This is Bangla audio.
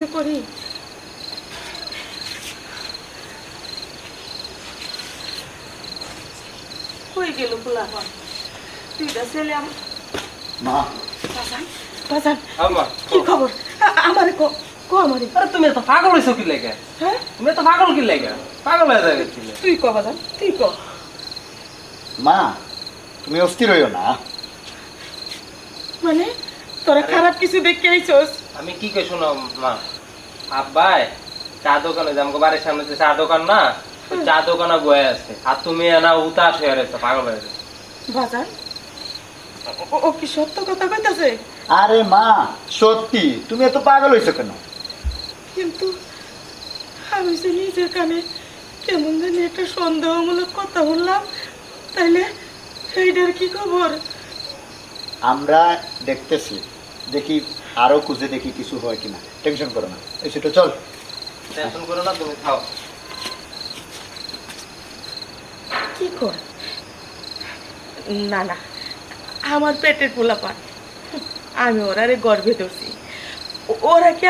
করি কই গেল পোলাপান দুইটা ছেলে মা বাজান বাজান আমা কি খবর আমারে কো কো আমারে আরে তুমি তো পাগল হইছো কি লাগা হ্যাঁ তুমি তো পাগল কি লাগা পাগল হয়ে যাবে কি তুই কো বাজান তুই কো মা তুমি অস্থির হইও না। মানে তোরা খারাপ কিছু দেখে আইছস আমি কি কই শোনো মা আব্বাই চা দোকানে যামগো বাড়ির সামনে যে চা দোকান না ওই চা দোকানে বয়ে আছে আর তুমি না উতাস হয়ে রয়েছো পাগল হয়ে গেছো বাজান ও কি সত্য কথা কইতাছে আরে মা সত্যি তুমি এত পাগল হইছো কেন? কিন্তু আমি যে নিজের কানে কেমন জানি একটা সন্দেহমূলক কথা বললাম তাইলে এইটার কি খবর আমরা দেখতেছি, দেখি আরো খুঁজে দেখি কিছু হয় কিনা। টেনশন করো না, এই সেটা চল। টেনশন করো না তুমি খাও কি কর না না আমার পেটের পোলাপান আমি ওরারে গর্ভে ধরছি ওরা কি